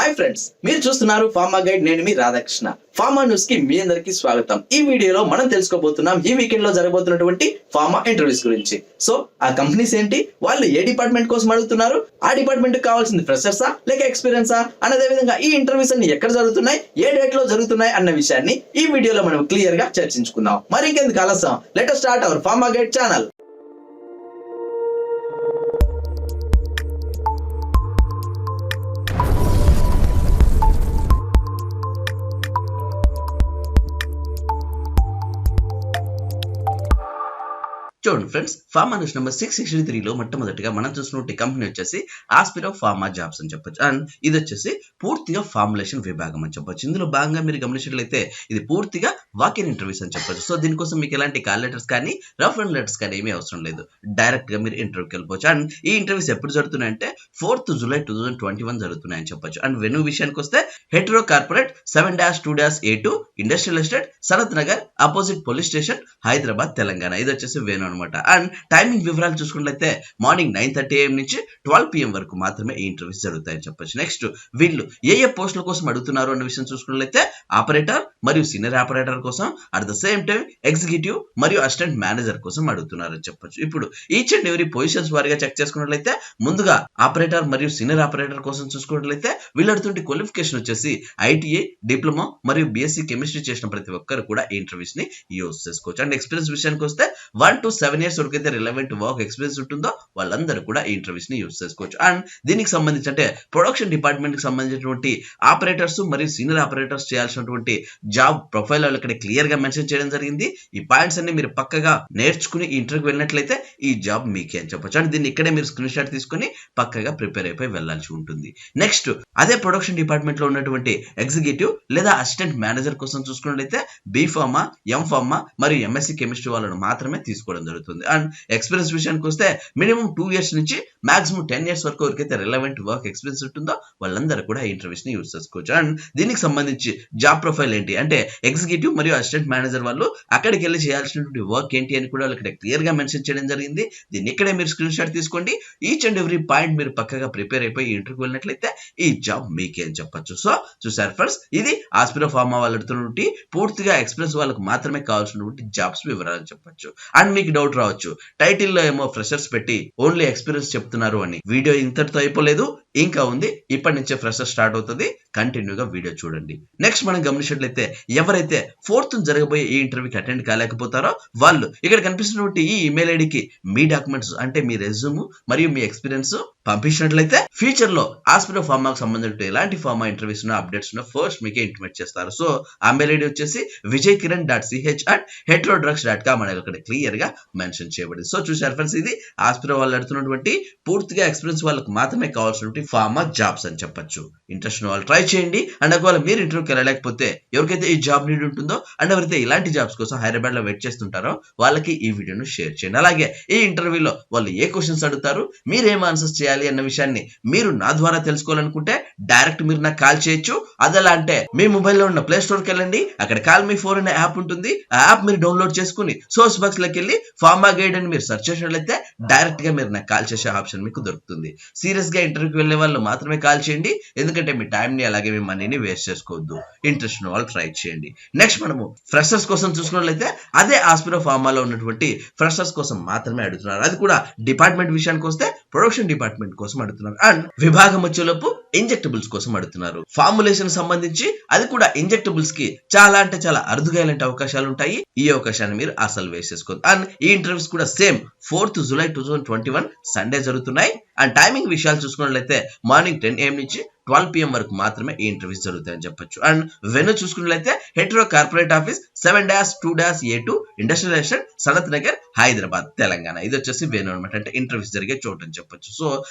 Hi friends, మీరు చూస్తున్నారు pharma guide. నేను మీ రాధాకృష్ణ. ఫార్మా న్యూస్ కి మీ అందరికి స్వాగతం. ఈ వీడియోలో మనం తెలుసుకోబోతున్నాం ఈ వీకెండ్ లో జరగబోతున్నటువంటి ఫార్మా ఇంటర్వ్యూస్ గురించి. సో ఆ కంపెనీస్ ఏంటి, వాళ్ళు ఏ డిపార్ట్మెంట్ కోసం అడుగుతున్నారు, ఆ డిపార్ట్మెంట్ కావాల్సింది ఫ్రెషర్సా లేక ఎక్స్పీరియన్సా, అన్నదే విధంగా ఈ ఇంటర్వ్యూస్ అన్ని ఎక్కడ జరుగుతున్నాయి, ఏ డేట్ లో జరుగుతున్నాయి అన్న విషయాన్ని ఈ వీడియోలో మనం క్లియర్ గా చర్చించుకుందాం. మరి ఇంకెందుకు ఆలస్యం, let us start our pharma guide channel. చూడండి ఫ్రెండ్స్, ఫార్మా న్యూస్ నెంబర్ 663లో మొట్టమొదటిగా మనం చూసినటువంటి కంపెనీ వచ్చేసి ఆస్పిరో ఫార్మా జాబ్స్ అని చెప్పొచ్చు. అండ్ ఇది వచ్చేసి పూర్తిగా ఫార్ములేషన్ విభాగం అని చెప్పొచ్చు. ఇందులో భాగంగా మీరు గమనించినట్లయితే ఇది పూర్తిగా వాకిన్ ఇంటర్వ్యూస్ అని చెప్పొచ్చు. సో దీనికోసం మీకు ఎలాంటి కాల్ లెటర్స్ కానీ రెఫరెన్స్ లెటర్స్ కానీ ఏమీ అవసరం లేదు, డైరెక్ట్ గా మీరు ఇంటర్వ్యూకి వెళ్ళిపోవచ్చు. అండ్ ఈ ఇంటర్వ్యూస్ ఎప్పుడు జరుగుతున్నాయంటే 4th జూలై 2021 జరుగుతున్నాయని చెప్పొచ్చు. అండ్ వెన్యూ విషయానికి వస్తే Hetero corporate 7-2-A2 industrial estate, Sanath Nagar, opposite police station, Hyderabad, Telangana. ఇది వచ్చేసి వేణు అనమాట. అండ్ టైమింగ్ వివరాలు చూసుకున్నట్లయితే మార్నింగ్ 9:30 AM నుంచి 12 PM వరకు మాత్రమే ఈ ఇంటర్వ్యూస్ జరుగుతాయని చెప్పొచ్చు. నెక్స్ట్ వీళ్ళు ఏ పోస్టుల కోసం అడుగుతున్నారు అన్న విషయం చూసుకున్నట్లయితే ఆపరేటర్ మరియు సీనియర్ ఆపరేటర్ కోసం, at the same time executive మరియు అసిస్టెంట్ మేనేజర్ కోసం అడుగుతున్నారని చెప్పొచ్చు. ఇప్పుడు ఈచ్ అండ్ ఎవరీ పొజిషన్స్ వారిగా చెక్ చేసుకున్నట్లయితే ముందుగా ఆపరేటర్ మరియు సీనియర్ ఆపరేటర్ కోసం చూసుకున్నట్లయితే వీళ్ళు అడుగుతుంటే క్వాలిఫికేషన్ వచ్చేసి ITI, డిప్లొమా మరియు BSc కెమిస్ట్రీ చేసిన ప్రతి ఒక్కరు కూడా ఈ ఇంటర్వ్యూస్ ని యూజ్ చేసుకోవచ్చు. అండ్ ఎక్స్పీరియన్స్ విషయానికి వస్తే 1 to 7 years వరకైతే రిలవెంట్ వర్క్ ఎక్స్పీరియన్స్ ఉంటుందో వాళ్ళందరూ కూడా ఈ ఇంటర్వ్యూస్ ని యూజ్ చేసుకోవచ్చు. అండ్ దీనికి సంబంధించి అంటే ప్రొడక్షన్ డిపార్ట్మెంట్ కి సంబంధించినటువంటి ఆపరేటర్స్ మరియు సీనియర్ ఆపరేటర్స్ చేయాల్సినటువంటి జాబ్ ప్రొఫైల్ ఇక్కడ క్లియర్ గా మెన్షన్ చేయడం జరిగింది. ఈ పాయింట్స్ అన్ని మీరు పక్కగా నేర్చుకుని ఈ ఇంటర్వ్యూకి వెళ్ళినట్లయితే ఈ జాబ్ మీకే అని చెప్పొచ్చు. అండ్ దీన్ని ఇక్కడే మీరు స్క్రీన్ షాట్ తీసుకుని పక్కగా ప్రిపేర్ అయిపోయి వెళ్ళాల్సి ఉంటుంది. నెక్స్ట్ అదే ప్రొడక్షన్ డిపార్ట్మెంట్ లో ఉన్నటువంటి ఎగ్జిక్యూటివ్ లేదా అసిస్టెంట్ మేనేజర్ కోసం చూసుకున్నట్లయితే B.Pharma, M.Pharma మరియు MSc కెమిస్ట్రీ వాళ్ళను మాత్రమే తీసుకోవడం జరుగుతుంది. అండ్ ఎక్స్పీరియన్స్ విషయానికి వస్తే మినిమం 2 years నుంచి మాక్సిమం 10 years వరకు ఎవరికైతే రిలవెంట్ వర్క్ ఎక్స్పీరియన్స్ ఉంటుందో వాళ్ళందరూ కూడా ఈ ఇంటర్వ్యూస్ ని యూజ్ చేసుకోవచ్చు. అండ్ దీనికి సంబంధించి జాబ్ ప్రొఫైల్ ఏంటి అంటే ఎగ్జిక్యూటివ్ మరియు అసిస్టెంట్ మేనేజర్ వాళ్ళు అక్కడికి వెళ్ళి చేయాల్సినటువంటి వర్క్ ఏంటి అని కూడా ఇక్కడ క్లియర్ గా మెన్షన్ చేయడం జరిగింది. దీన్ని ఇక్కడే మీరు స్క్రీన్ షాట్ తీసుకోండి. ఈచ్ అండ్ ఎవ్రీ పాయింట్ మీరు పక్కగా ప్రిపేర్ అయిపోయి ఇంటర్వ్యూకి వెళ్ళినట్లయితే ఈ జాబ్ మీకే అని చెప్పొచ్చు. సో చూసారు ఫ్రెండ్స్, ఇది ఆస్పిరో ఫార్మా వాళ్ళు అడుగుతున్నటువంటి పూర్తిగా ఎక్స్పీరియన్స్ వాళ్ళకు మాత్రమే కావాల్సినటువంటి జాబ్స్ వివరాలు చెప్పొచ్చు. అండ్ మీకు డౌట్ రావచ్చు, టైటిల్ లో ఏమో ఫ్రెషర్స్ పెట్టి ఓన్లీ ఎక్స్పీరియన్స్ చెప్తున్నారు అని. వీడియో ఇంతటితో అయిపోలేదు, ఇంకా ఉంది. ఇప్పటి నుంచే ఫ్రెషర్ స్టార్ట్ అవుతుంది. కంటిన్యూగా వీడియో చూడండి. నెక్స్ట్ మనం గమనించినట్లయితే ఎవరైతే 4th జరగబోయే ఈ ఇంటర్వ్యూకి అటెండ్ కాలేకపోతారో వాళ్ళు ఇక్కడ కనిపిస్తున్నటువంటి ఈ ఇమెయిల్ ఐడికి మీ డాక్యుమెంట్స్ అంటే మీ రెజ్యూమ్ మరియు మీ ఎక్స్పీరియన్స్ పంపించినట్లయితే ఫ్యూచర్ లో ఆస్పిరో ఫార్మాకు సంబంధించిన ఎలాంటి ఫార్మా ఇంటర్వ్యూస్ అప్డేట్స్ ఫస్ట్ మీకే ఇంటిమేట్ చేస్తారు. సో ఆ మెయిల్ ఐడి వచ్చేసి vijaykiran.ch@heterodrugs.com అనేది ఇక్కడ క్లియర్ గా మెన్షన్ చేయబడింది. సో చూసారు ఫ్రెండ్స్, ఇది ఆస్పిరో వాళ్ళు అడుగుతున్నటువంటి పూర్తిగా ఎక్స్పీరియన్స్ వాళ్ళకి మాత్రమే కావాల్సినటువంటి ఫార్మా జాబ్స్ అని చెప్పొచ్చు. ఇంట్రెస్ట్ వాళ్ళు ట్రై చేయండి. అండ్ ఒకవేళ మీరు ఇంటర్వ్యూకి వెళ్ళలేకపోతే ఎవరికైతే ఈ జాబ్ నీడ్ ఉంటుందో అండ్ ఎవరైతే ఇలాంటి జాబ్స్ కోసం హైదరాబాద్ లో వెయిట్ చేస్తుంటారో వాళ్ళకి ఈ వీడియోను షేర్ చేయండి. అలాగే ఈ ఇంటర్వ్యూలో వాళ్ళు ఏ క్వశ్చన్స్ అడుగుతారు, మీరేం ఆన్సర్స్ చేయాలి అన్న విషయాన్ని మీరు నా ద్వారా తెలుసుకోవాలనుకుంటే డైరెక్ట్ మీరు నాకు కాల్ చేయొచ్చు. అదెలా అంటే మీ మొబైల్లో ఉన్న ప్లే స్టోర్ కి వెళ్ళండి, అక్కడ కాల్ మీ 4 అనే యాప్ ఉంటుంది. ఆ యాప్ మీరు డౌన్లోడ్ చేసుకుని సోర్స్ బాక్స్ లోకి వెళ్ళి ఫార్మా గైడ్ అని మీరు సెర్చ్ చేసినట్లయితే డైరెక్ట్ గా మీరు నాకు కాల్ చేసే ఆప్షన్ మీకు దొరుకుతుంది. సీరియస్ గా ఇంటర్వ్యూకి వెళ్ళే వాళ్ళు మాత్రమే కాల్ చేయండి, ఎందుకంటే మీ టైం ని అలాగే మీ మనీని వేస్ట్ చేసుకోవద్దు. ఇంట్రెస్ట్ ఉన్న వాళ్ళు ట్రై చేయండి. నెక్స్ట్ మనము ఫ్రెషర్స్ కోసం చూసుకున్నట్లయితే అదే ఆస్పిరో ఫార్మాలో ఉన్నటువంటి ఫ్రెషర్స్ కోసం మాత్రమే అడుగుతున్నారు. అది కూడా డిపార్ట్మెంట్ విషయానికి వస్తే ప్రొడక్షన్ డిపార్ట్మెంట్ కోసం అడుగుతున్నారు. అండ్ విభాగం వచ్చేలోపు ఇంజెక్టబుల్స్ కోసం అడుగుతున్నారు. ఫార్ములేషన్ సంబంధించి అది కూడా ఇంజెక్టబుల్స్ కి చాలా అంటే చాలా అరుదుగా ఇలాంటి అవకాశాలు ఉంటాయి. ఈ అవకాశాన్ని మీరు అసలు వేస్ట్ చేసుకోవద్దు. అండ్ ఈ ఇంటర్వ్యూస్ కూడా సేమ్ 4th జూలై 2021 సండే జరుగుతున్నాయి. అండ్ టైమింగ్ విషయాలు చూసుకున్నట్లయితే మార్నింగ్ 10 AM నుంచి 12 PM వరకు మాత్రమే ఈ ఇంటర్వ్యూస్ జరుగుతాయని చెప్పొచ్చు. అండ్ వెన్యూ చూసుకున్నట్లయితే Hetero corporate office 7-2-A2 industrial estate, Sanath Nagar, Hyderabad, Telangana. ఇది వచ్చేసి వెన్యూ అనమాట, అంటే ఇంటర్వ్యూస్ జరిగే చోటు అని చెప్పొచ్చు. సో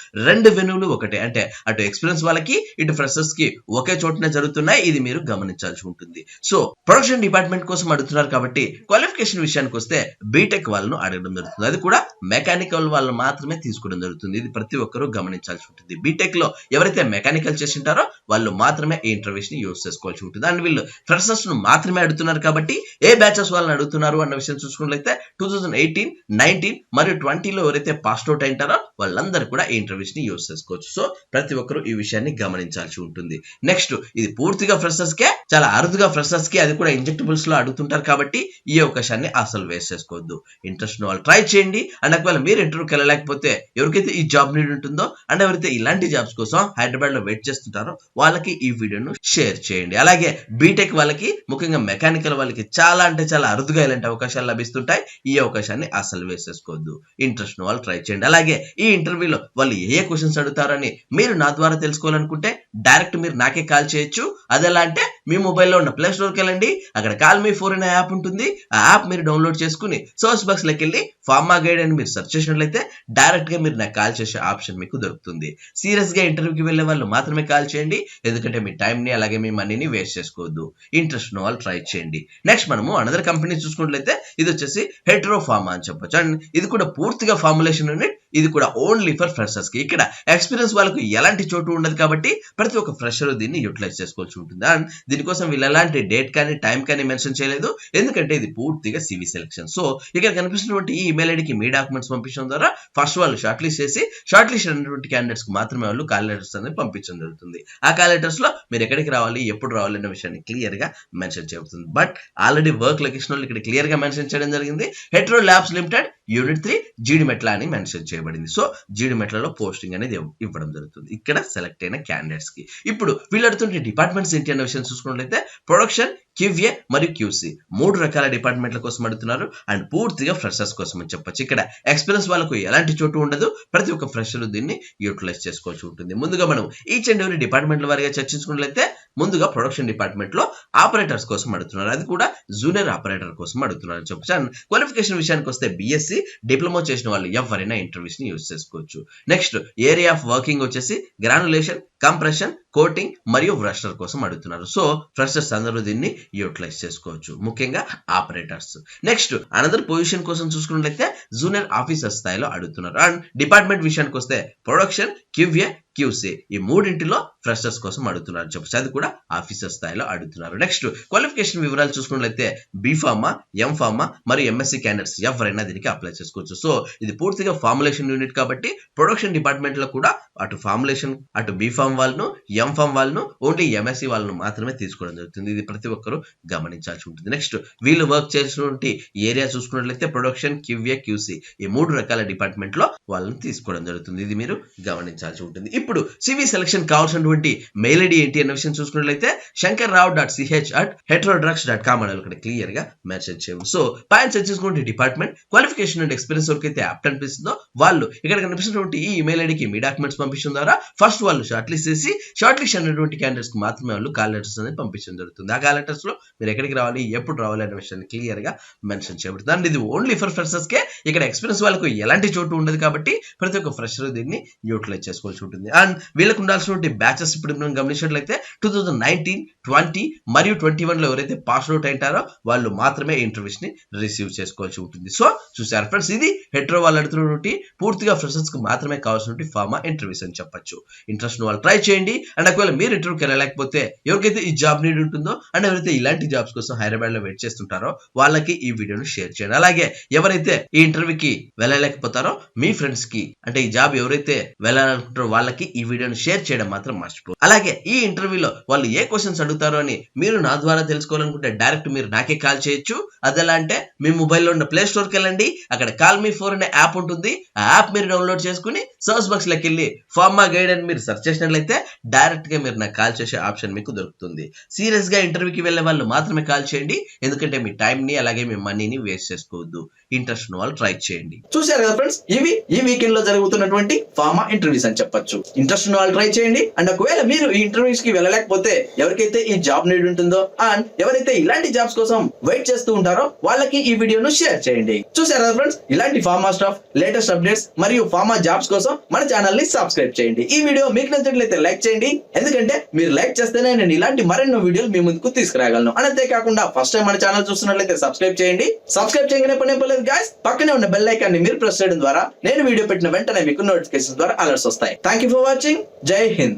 2 వెన్యూలు ఒకటే, అంటే అటు ఎక్స్పీరియన్స్ వాళ్ళకి ఇటు ఫ్రెషర్స్ కి ఒకే చోటనే జరుగుతున్నాయి. ఇది మీరు గమనించాల్సి ఉంటుంది. సో ప్రొడక్షన్ డిపార్ట్మెంట్ కోసం అడుగుతున్నారు కాబట్టి క్వాలిఫికేషన్ విషయానికి వస్తే బీటెక్ వాళ్ళను అడగడం జరుగుతుంది. అది కూడా మెకానికల్ వాళ్ళు మాత్రమే తీసుకోవడం జరుగుతుంది. ఇది ప్రతి ఒక్కరూ గమనించాల్సి ఉంటుంది. బీటెక్ లో ఎవరైతే మెకానికల్ చేసింటారో వాళ్ళు మాత్రమే ఈ ఇంటర్వ్యూస్ ని యూజ్ చేసుకోవాల్సి ఉంటుంది. అండ్ వీళ్ళు ఫ్రెషర్స్ ను మాత్రమే అడుగుతున్నారు కాబట్టి ఏ బ్యాచెస్ వాళ్ళని అడుగుతున్నారు అన్న విషయం చూసుకున్నట్లయితే 2018, 19 మరియు 20లో ఎవరైతే పాస్ అవుట్ అయింటారో వాళ్ళందరూ కూడా ఈ ఇంటర్వ్యూస్ ని యూజ్ చేసుకోవచ్చు. సో ప్రతి ఒక్కరు ఈ విషయాన్ని గమనించాల్సి ఉంటుంది. నెక్స్ట్, ఇది పూర్తిగా ఫ్రెషర్స్ కే, చాలా అరుదుగా ఫ్రెషర్స్ కి, అది కూడా ఇంజెక్టబుల్స్ లో అడుగుతుంటారు కాబట్టి ఈ అవకాశాన్ని అసలు వేస్ట్ చేసుకోవద్దు. ఇంట్రెస్ట్ వాళ్ళు ట్రై చేయండి. అండ్ ఒకవేళ మీరు ఇంటర్వ్యూకి వెళ్ళలేకపోతే ఎవరికైతే ఈ జాబ్ నీడ్ ఉంటుందో అండ్ ఎవరైతే ఇలాంటి జాబ్స్ కోసం హైదరాబాద్ లో వెయిట్ చేస్తుంటారో వాళ్ళకి ఈ వీడియోను షేర్ చేయండి. అలాగే బీటెక్ వాళ్ళకి, ముఖ్యంగా మెకానికల్ వాళ్ళకి చాలా అంటే చాలా అరుదుగా ఇలాంటి అవకాశాలు లభిస్తుంటాయి. ఈ అవకాశాన్ని అసలు వేస్ట్ చేసుకోవద్దు. ఇంట్రెస్ట్ వాళ్ళు ట్రై చేయండి. అలాగే ఈ ఇంటర్వ్యూలో వాళ్ళు ఏ క్వశ్చన్స్ అడుగుతారని మీరు నా ద్వారా తెలుసుకోవాలనుకుంటే డైరెక్ట్ మీరు నాకే కాల్ చేయొచ్చు. అదెలా అంటే మీ మొబైల్లో ఉన్న ప్లే స్టోర్కి వెళ్ళండి, అక్కడ కాల్ మీ 4 అనే యాప్ ఉంటుంది. ఆ యాప్ మీరు డౌన్లోడ్ చేసుకుని సర్చ్ బాక్స్ లోకి వెళ్ళి ఫార్మా గైడ్ అని మీరు సెర్చ్ చేసినట్లయితే డైరెక్ట్ గా మీరు నాకు కాల్ చేసే ఆప్షన్ మీకు దొరుకుతుంది. సీరియస్ గా ఇంటర్వ్యూకి వెళ్లే వాళ్ళు మాత్రమే కాల్ చేయండి, ఎందుకంటే మీ టైం ని అలాగే మీ మనీని వేస్ట్ చేసుకోవద్దు. ఇంట్రెస్ట్ ఉన్న వాళ్ళు ట్రై చేయండి. నెక్స్ట్ మనము అనదర్ కంపెనీ చూసుకున్నట్లయితే ఇది వచ్చేసి హెట్రో ఫార్మా అని చెప్పొచ్చు. అండ్ ఇది కూడా పూర్తిగా ఫార్ములేషన్ యూనిట్. ఇది కూడా ఓన్లీ ఫర్ ఫ్రెషర్స్ కి. ఇక్కడ ఎక్స్పీరియన్స్ వాళ్ళకు ఎలాంటి చోటు ఉండదు కాబట్టి ప్రతి ఒక్క ఫ్రెషర్ దీన్ని యూటిలైజ్ చేసుకోవాల్సి ఉంటుంది. అండ్ దీనికోసం వీళ్ళు ఎలాంటి డేట్ కానీ టైం కానీ మెన్షన్ చేయలేదు, ఎందుకంటే ఇది పూర్తిగా సివి సెలక్షన్. సో ఇక్కడ కనిపిస్తున్నటువంటి ఈ ఈమెయిల్ ఐడికి మీ డాక్యుమెంట్స్ పంపించడం ద్వారా ఫస్ట్ వాళ్ళు షార్ట్ లిస్ట్ చేసి షార్ట్ లిస్ట్ అయినటువంటి క్యాండిడేట్స్ కు మాత్రమే వాళ్ళు కాల్ లెటర్స్ అనేది పంపించడం జరుగుతుంది. ఆ కాల్ లెటర్స్ లో మీరు ఎక్కడికి రావాలి, ఎప్పుడు రావాలి అనే విషయాన్ని క్లియర్ గా మెన్షన్ చేయబడుతుంది. బట్ ఆల్రెడీ వర్క్ లొకేషన్ వాళ్ళు ఇక్కడ క్లియర్ గా మెన్షన్ చేయడం జరిగింది. Hetero labs limited unit 3 Jeedimetla అని మెన్షన్ చేయబడింది. సో జీడిమెట్లలో పోస్టింగ్ అనేది ఇవ్వడం జరుగుతుంది ఇక్కడ సెలెక్ట్ అయిన క్యాండిడేట్స్ కి. ఇప్పుడు వీళ్ళు అడుగుతుంటే డిపార్ట్మెంట్స్ ఏంటి అనే విషయం చూసుకున్నట్లయితే ప్రొడక్షన్, QA మరియు QC 3 రకాల డిపార్ట్మెంట్ల కోసం అడుగుతున్నారు. అండ్ పూర్తిగా ఫ్రెషర్స్ కోసం అని చెప్పొచ్చు. ఇక్కడ ఎక్స్పీరియన్స్ వాళ్ళకు ఎలాంటి చోటు ఉండదు, ప్రతి ఒక్క ఫ్రెషర్ దీన్ని యూటిలైజ్ చేసుకోవాల్సి ఉంటుంది. ముందుగా మనం ఈచ్ అండ్ ఎవరీ డిపార్ట్మెంట్ల వారిగా చర్చించుకున్నట్లయితే ముందుగా ప్రొడక్షన్ డిపార్ట్మెంట్ లో ఆపరేటర్స్ కోసం అడుగుతున్నారు. అది కూడా జూనియర్ ఆపరేటర్ కోసం అడుగుతున్నారు అని చెప్పొచ్చు. అండ్ క్వాలిఫికేషన్ విషయానికి వస్తే BSc డిప్లొమా చేసిన వాళ్ళు ఎవరైనా ఇంటర్వ్యూస్ ని యూజ్ చేసుకోవచ్చు. నెక్స్ట్, ఏరియా ఆఫ్ వర్కింగ్ వచ్చేసి గ్రానులేషన్, కంప్రెషన్, కోటింగ్ మరియు ఫ్రెషర్ కోసం అడుగుతున్నారు. సో ఫ్రెషర్స్ అందరూ దీన్ని యూటిలైజ్ చేసుకోవచ్చు, ముఖ్యంగా ఆపరేటర్స్. నెక్స్ట్, అనదర్ పొజిషన్ కోసం చూసుకున్నట్లయితే జూనియర్ ఆఫీసర్ స్థాయిలో అడుగుతున్నారు. అండ్ డిపార్ట్మెంట్ విషయానికి వస్తే ప్రొడక్షన్, QA, QC ఈ మూడింటిలో ఫ్రెషర్స్ కోసం అడుగుతున్నారు చెప్పచ్చు. అది కూడా ఆఫీసర్ స్థాయిలో అడుగుతున్నారు. నెక్స్ట్, క్వాలిఫికేషన్ వివరాలు చూసుకున్నట్లయితే B.Pharma, M.Pharma మరియు MSc క్యాండిడేట్స్ ఎవరైనా దీనికి అప్లై చేసుకోవచ్చు. సో ఇది పూర్తిగా ఫార్ములేషన్ యూనిట్ కాబట్టి ప్రొడక్షన్ డిపార్ట్మెంట్ లో కూడా అటు ఫార్ములేషన్, అటు B.Pharm వాళ్ళను, M.Pharm వాళ్ళను, ఓన్లీ MSc వాళ్ళను మాత్రమే తీసుకోవడం జరుగుతుంది. ఇది ప్రతి ఒక్కరు గమనించాల్సి ఉంటుంది. నెక్స్ట్, వీళ్ళు వర్క్ చేసినటువంటి ఏరియా చూసుకున్నట్లయితే ప్రొడక్షన్, QA, QC ఈ 3 రకాల డిపార్ట్మెంట్ లో వాళ్ళని తీసుకోవడం జరుగుతుంది. ఇది మీరు గమనించాల్సి ఉంటుంది. ఇప్పుడు CV సెలక్షన్ కావాల్సినటువంటి మెయిల్ ఐడి ఏంటి అన్న విషయం చూసుకున్నట్లయితే shankarrao.ch@heterodrugs.com అని ఇక్కడ క్లియర్ గా మెన్షన్ చేయము. సో పైన చర్చించుకునే డిపార్ట్మెంట్ క్వాలిఫికేషన్ అండ్ ఎక్స్పీరియన్స్ వరకైతే యాప్ట్ అనిపిస్తుందో వాళ్ళు ఇక్కడ కనిపిస్తున్నటువంటి ఈ ఈమెయిల్ ఐడికి మీ డాక్యుమెంట్స్ పంపించడం ద్వారా ఫస్ట్ వాళ్ళు షార్ట్ లిస్ట్ చేసి షార్ట్ లిస్ట్ అయినటువంటి క్యాండిడేట్స్ కి మాత్రమే వాళ్ళు కాల్ లెటర్స్ అనేది పంపించడం జరుగుతుంది. ఆ కాల్ లెటర్స్ లో మీరు ఎక్కడికి రావాలి, ఎప్పుడు రావాలి అనే విషయాన్ని క్లియర్ గా మెన్షన్ చేయబడుతుంది. అండ్ ఇది ఓన్లీ ఫర్ ఫ్రెషర్స్ కే. ఇక్కడ ఎక్స్పీరియన్స్ వాళ్ళకు ఎలాంటి చోటు ఉండదు కాబట్టి ప్రతి ఒక్క ఫ్రెషర్ దీన్ని యూటిలైజ్ చేసుకోవాల్సి ఉంటుంది. అండ్ వీళ్ళకు ఉండాల్సినటువంటి బ్యాచెస్ ఇప్పుడు మనం గమనించినట్లయితే 2019, 20 మరియు 21 లో ఎవరైతే పాస్ అవుట్ అయింటారో వాళ్ళు మాత్రమే ఇంటర్వ్యూస్ ని రిసీవ్ చేసుకోవాల్సి ఉంటుంది. సో చూసారు ఫ్రెండ్స్, ఇది హెట్రో వాళ్ళు అడుగుతున్నటువంటి పూర్తిగా ఫ్రెషర్స్ కు మాత్రమే కావాల్సినటువంటి ఫార్మా ఇంటర్వ్యూస్ అని చెప్పొచ్చు. ఇంట్రెస్ట్ వాళ్ళు ట్రై చేయండి. అండ్ ఒకవేళ మీరు ఇంటర్వ్యూకి వెళ్ళలేకపోతే ఎవరికైతే ఈ జాబ్ నీడ్ ఉంటుందో అండ్ ఎవరైతే ఇలాంటి జాబ్స్ కోసం హైదరాబాద్ లో వెయిట్ చేస్తుంటారో వాళ్ళకి ఈ వీడియోను షేర్ చేయండి. అలాగే ఎవరైతే ఈ ఇంటర్వ్యూకి వెళ్ళలేకపోతారో మీ ఫ్రెండ్స్ కి, అంటే ఈ జాబ్ ఎవరైతే వెళ్ళాలనుకుంటారో వాళ్ళకి ఈ వీడియోను షేర్ చేయడం మాత్రం మర్చిపో. అలాగే ఈ ఇంటర్వ్యూలో వాళ్ళు ఏ క్వశ్చన్స్ అడుగుతారో అని మీరు నా ద్వారా తెలుసుకోవాలనుకుంటే డైరెక్ట్ మీరు నాకే కాల్ చేయొచ్చు. అదెలా అంటే మీ మొబైల్లో ఉన్న ప్లే స్టోర్కి వెళ్ళండి, అక్కడ కాల్ మీ 4 అనే యాప్ ఉంటుంది. ఆ యాప్ మీరు డౌన్లోడ్ చేసుకుని సర్చ్ బాక్స్ లోకి వెళ్ళి ఫార్మా గైడ్ అని మీరు సెర్చ్ చేసినట్లయితే డైరెక్ట్ గా మీరు నాకు కాల్ చేసే ఆప్షన్ మీకు దొరుకుతుంది. సీరియస్ గా ఇంటర్వ్యూకి వెళ్ళే వాళ్ళు మాత్రమే కాల్ చేయండి, ఎందుకంటే మీ టైం ని అలాగే మీ మనీని వేస్ట్ చేసుకోవద్దు. ఇంట్రెస్ట్ ఉన్న వాళ్ళు ట్రై చేయండి. చూశారు కదా ఫ్రెండ్స్, ఇవి ఈ వీకెండ్ లో జరుగుతున్నటువంటి ఫార్మా ఇంటర్వ్యూస్ అని చెప్పొచ్చు. ఇంట్రెస్ట్ ఉన్న వాళ్ళు ట్రై చేయండి. అండ్ ఒకవేళ మీరు ఈ ఇంటర్వ్యూస్ కి వెళ్ళలేకపోతే ఎవరికైతే ఈ జాబ్ నీడ్ ఉంటుందో అండ్ ఎవరైతే ఇలాంటి జాబ్స్ కోసం వెయిట్ చేస్తూ ఉంటారో వాళ్ళకి ఈ వీడియోను షేర్ చేయండి. చూశారు కదా ఫ్రెండ్స్, ఇలాంటి ఫార్మా స్టాఫ్, లేటెస్ట్ అప్డేట్స్ మరియు ఫార్మా జాబ్స్ కోసం మన ఛానల్ ని సబ్స్క్రైబ్ చేయండి. ఈ వీడియో మీకు నచ్చినట్లయితే లైక్ చేయండి, ఎందుకంటే మీరు లైక్ చేస్తేనే నేను ఇలాంటి మరెన్నో వీడియోలు మీ ముందుకు తీసుకురాగలను. అంతేకాకుండా ఫస్ట్ టైం మన ఛానల్ చూస్తున్నట్లయితే సబ్స్క్రైబ్ చేయండి. సబ్స్క్రైబ్ చేయగానే పని గాయ్స్, పక్కనే ఉన్న బెల్ ఐకాన్ ని మీరు ప్రెస్ చేయడం ద్వారా నేను వీడియో పెట్టిన వెంటనే మీకు నోటిఫికేషన్ ద్వారా అలర్ట్స్ వస్తాయి. Thank you for watching. జై హింద్.